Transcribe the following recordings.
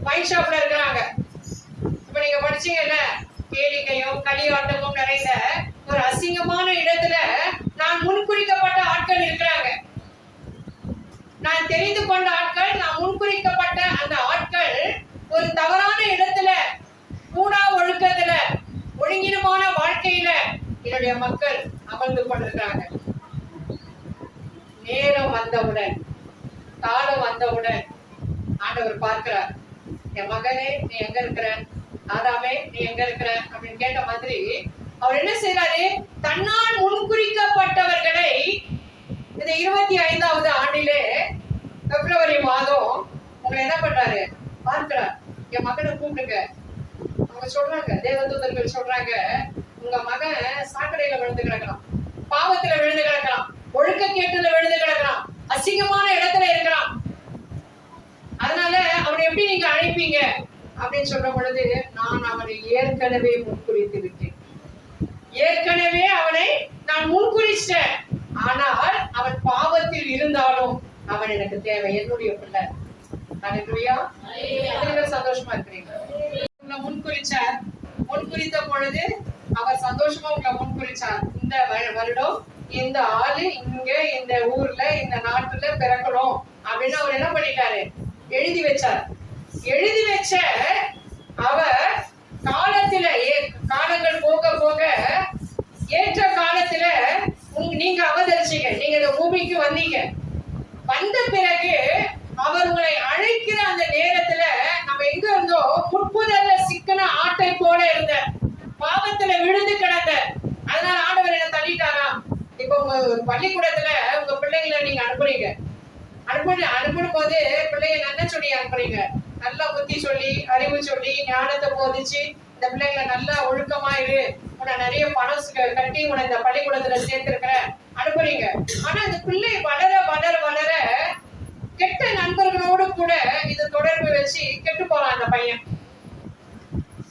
Wine ஷாப்ல இருக்கிறாங்க. இப்ப நீங்க படிச்சீங்கல்ல, கேளிக்கையும் களியாட்டமும் நிறைந்த ஒரு அசிங்கமான இடத்துல நான் முன்குறிக்கப்பட்ட ஆட்கள் இருக்கிறாங்க. நான் தெரிந்து கொண்ட ஆட்கள், நான் முன்குறிக்கப்பட்ட அந்த ஆட்கள் ஒரு தவறான இடத்துல, கூடா ஒழுக்கத்துல, ஒழுங்கினமான வாழ்க்கையில என்னுடைய மக்கள் அமர்ந்து கொண்டிருக்கிறாங்க. நேரம் வந்தவுடன், காலம் வந்தவுடன் ஆண்டவர் பார்க்கிறார். என் மகனே நீ எங்க இருக்கிற, ஆதாமே நீ எங்க இருக்கிற அப்படின்னு கேட்ட மாதிரி அவர் என்ன செய்யறாரு, தன்னால் முன்குறிக்கப்பட்டவர்களை இந்த 25வது ஆண்டிலே பிப்ரவரி மாதம் உங்களை என்ன பண்றாரு பார்க்கிறார். என் மகனை கூப்பிடுங்க. அவங்க சொல்றாங்க, தேவதூதர்கள் சொல்றாங்க, உங்க மகன் சாக்கடையில விழுந்து கிடக்கிறான், பாவத்துல விழுந்து கிடக்கிறான், ஒழுக்க கேட்டுல விழுந்து கிடக்கிறான், அசிங்கமான இடத்துல இருக்கிறான். அதனால அவனை எப்படி நீங்க அழைப்பீங்க அப்படின்னு சொல்ற பொழுது, நான் அவனை ஏற்கனவே முன்குறித்து விட்டேன். ஏற்கனவே அவனை நான் முன்குறிச்சேன். ஆனால் அவன் பாவத்தில் இருந்தாலும் அவன் எனக்கு தேவை, என்னுடைய பிள்ளை. சந்தோஷமா இருக்கிறீங்க. உங்களை முன்குறிச்சார். முன்குறித்த பொழுது அவர் சந்தோஷமா உங்களை முன்குறிச்சார். இந்த வருடம் இந்த ஆளு இங்க இந்த ஊர்ல இந்த நாட்டுல பிறக்கணும் அப்படின்னு அவர் என்ன பண்ணிட்டாரு, எழுதி வச்சார். எழுதி வச்ச அவர் காலத்துல, காலங்கள் போக போக ஏற்ற காலத்துல நீங்க அவதரிச்சீங்க, நீங்க இந்த பூமிக்கு வந்தீங்க. வந்த பிறகு அவர் உங்களை அழைக்கிற அந்த நேரத்துல நம்ம எங்க இருந்தோம், முற்புதல்ல சிக்கன ஆட்டை போல இருந்த, பாவத்துல விழுந்து கிடந்த. அதனால ஆண்டவர் என்ன தள்ளிட்டாரா? இப்ப உங்க பள்ளிக்கூடத்துல உங்க பிள்ளைங்களை நீங்க அனுப்புறீங்க. அனுப்பும் போது பிள்ளைங்க நல்ல சொல்லி அனுப்புறீங்க. நல்லா புத்தி சொல்லி, அறிவு சொல்லி, ஞானத்தை போதிச்சு, இந்த பிள்ளைங்களை நல்லா ஒழுக்கமாயிரு, உன்னை நிறைய பணம் கட்டி உன்னை இந்த பள்ளிக்கூடத்துல சேர்த்திருக்கிற அனுப்புறீங்க. ஆனா இந்த பிள்ளை வளர வளர வளர கெட்ட நண்பர்களோடு கூட இது தொடர்பு வச்சு கெட்டு போறான் அந்த பையன்.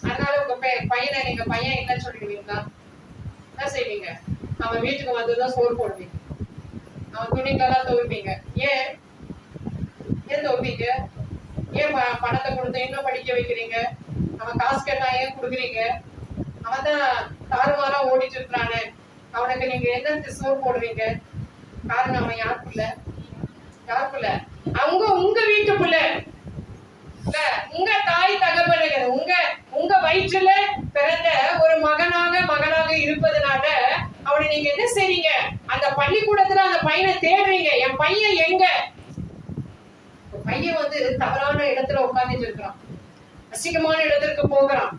அதனால உங்க பையனை நீங்க பையன் என்ன சொல்லிடுவீங்களா? என்ன செய்வீங்க? அவன் வீட்டுக்கு வந்துதான் சோறு போடுவீங்க, அவன் துணிக்கெல்லாம் துவைப்பீங்க. ஏன் துவைப்பீங்க? ஏன் பணத்தை கொடுத்து இன்னும் படிக்க வைக்கிறீங்க? அவன் காசு கேட்டா ஏன் கொடுக்குறீங்க? அவன் தான் தாறுமாறா ஓடிட்டு இருக்கிறானே, அவனுக்கு நீங்க என்ன சோறு போடுவீங்க? காரணம் அவன் யாருக்குள்ள அவங்க உங்க வீட்டுக்குள்ள இல்ல, உங்க தாய் தகப்பனுங்க, உங்க வயிற்றுல பிறந்த ஒரு மகனாக இருப்பதனால அவனை நீங்க என்ன செய்றீங்க, அந்த பள்ளிக்கூடத்துல அந்த பையனை தேடுறீங்க. என் பையன் எங்க? பையன் வந்து தவறான இடத்துல உட்கார்ந்துட்டு இருக்கிறான், அசிங்கமான இடத்திற்கு போகிறான்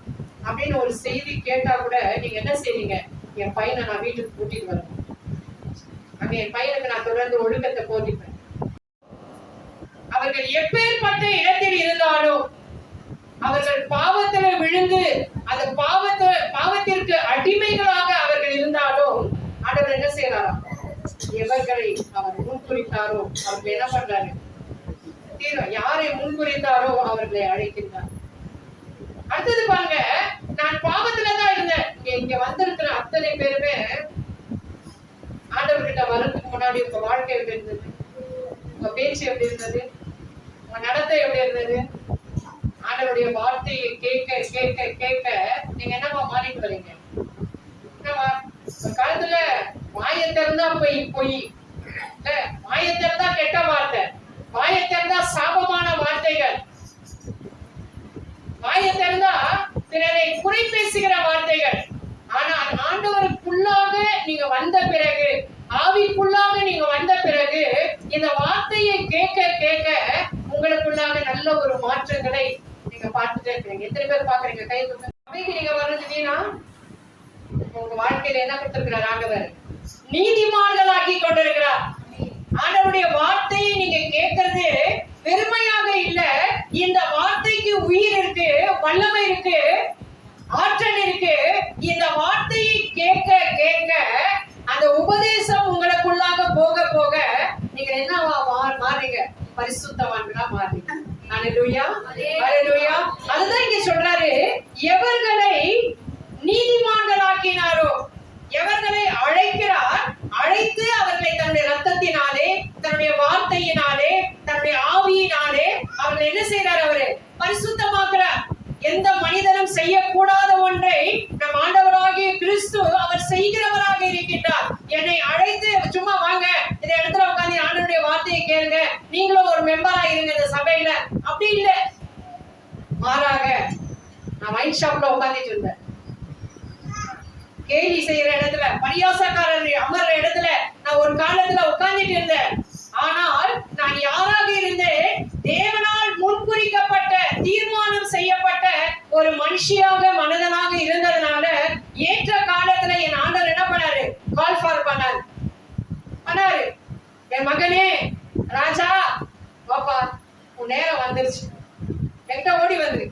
அப்படின்னு ஒரு செய்தி கேட்டா கூட நீங்க என்ன செய்றீங்க, என் பையனை நான் வீட்டுக்கு கூட்டிட்டு வரேன், என் பையனுக்கு நான் தொடர்ந்து ஒழுக்கத்தை போதிப்பேன். அவர்கள் எப்பேற்பட்ட இடத்தில் இருந்தாலும், அவர்கள் பாவத்துல விழுந்து அந்த பாவத்திற்கு அடிமைகளாக அவர்கள் இருந்தாலும், ஆண்டவர் என்ன செய்யறாராம், எவர்களை அவர் முன்குறித்தாரோ அவர்கள் என்ன பண்றாரு, யாரை முன்குறித்தாரோ அவர்களை அழைக்கின்றார். அடுத்தது பாருங்க, நான் பாவத்துலதான் இருந்தேன். இங்க வந்திருக்கிற அத்தனை பேருமே ஆண்டவர்கிட்ட வர்றதுக்கு முன்னாடி உங்க வாழ்க்கை எப்படி இருந்தது, உங்க பேச்சு எப்படி இருந்தது, உங்க நடத்தை எப்படி இருந்தது? ஆண்டவருடைய வார்த்தையை கேட்க கேட்க கேட்க நீங்க என்னவா மாறிட்டு வரீங்க? காலத்துல வாயை திறந்தா பொய், வாயை திறந்தா கெட்ட வார்த்தை, வாயை திறந்தா சாபமான வார்த்தைகள், வாயை திறந்தா பிறரை குறை பேசுகிற வார்த்தைகள். ஆனால் ஆண்டவருக்குள்ளாக நீங்க வந்த பிறகு, ஆவிக்குள்ளாக நீங்க வந்த பிறகு, இந்த வார்த்தையை கேட்க கேட்க உங்களுக்குள்ளாக நல்ல ஒரு மாற்றங்களை நீங்க பார்த்துட்டே இருக்கிறீங்க. எத்தனை பேர் பாக்குறீங்க? கை தூக்க. நீங்க வர்றதுன்னா உங்க வாழ்க்கையில என்ன கொடுத்திருக்கிறார் ஆண்டவர்? நீதிமான்களாக்கி கொண்டிருக்கிறார். ஆண்டவருடைய வார்த்தையை நீங்க கேட்கறது பெருமையாக இல்ல, இந்த வார்த்தைக்கு உயிர் இருக்கு, வல்லமை இருக்கு, ஆற்றல் இருக்கு. இந்த வார்த்தையை கேட்க கேட்க அந்த உபதேசம் உங்களுக்குள்ளாக போக போக நீங்க என்னவா மாறீங்க? பரிசுத்தவான்களா மாறீங்க. அல்லேலூயா, அல்லேலூயா. அதுதான் இங்க சொல்றாரு, எவர்களை நீதிமான்களாக்கினாரோ, எவர்களை அழைக்கிறார், அழைத்து அவர்களை தன்னுடைய ரத்தத்தினாலே, தன்னுடைய வார்த்தையினாலே, தன்னுடைய ஆவியினாலே அவர்களை என்ன செய்யறார்? அவரு பரிசுத்த எந்த மனிதனும் செய்யக்கூடாத ஒன்றை நம் ஆண்டவராகிய கிறிஸ்து அவர் செய்கிறவராக இருக்கின்றார். என்னை அழைத்து சும்மா வாங்க இந்த இடத்துல உட்காந்து ஆண்டவருடைய வார்த்தையை கேளுங்க, நீங்களும் ஒரு மெம்பரா இருங்க இந்த சபையில, அப்படி இல்லை. மாறாக நான் வைன் ஷாப்ல உட்காந்துட்டு இருந்தேன், கேலி செய்யற இடத்துல, பரியாசக்காரர் அமர்ற இடத்துல நான் ஒரு காலத்துல உட்கார்ந்துட்டு இருந்தேன். ஆனால் நான் யாராக இருந்தேன்? தேவனால் முன்குறிக்கப்பட்ட, தீர்மானம் செய்யப்பட்ட ஒரு மனுஷியாக மனிதனாக இருந்ததுனால ஏற்ற காலத்துல என் ஆண்டவர் என்ன பண்ணாரு? கால் ஃபார் பண்ணாரு. என் மகனே ராஜா பாப்பா, உன் நேரம் வந்துருச்சு, என்கிட்ட ஓடி வந்துரு.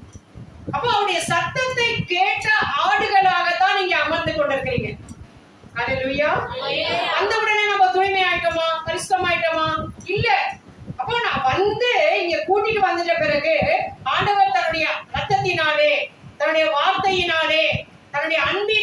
அப்போ அவருடைய சத்தத்தை கேட்ட ஆடுகளாகத்தான் நீங்க அமர்ந்து கொண்டிருக்கிறீங்க. அல்லேலூயா. அந்த உடனே நம்ம தூய்மை ஆயிட்டோமா, பரிசுத்தமாயிட்டோமா? இல்ல. அப்போ நான் வந்து இங்க கூட்டிட்டு வந்துட்ட பிறகு ஆண்டவர் தன்னுடைய ரத்தத்தினாலே, தன்னுடைய வார்த்தையினாலே, தன்னுடைய அன்பின்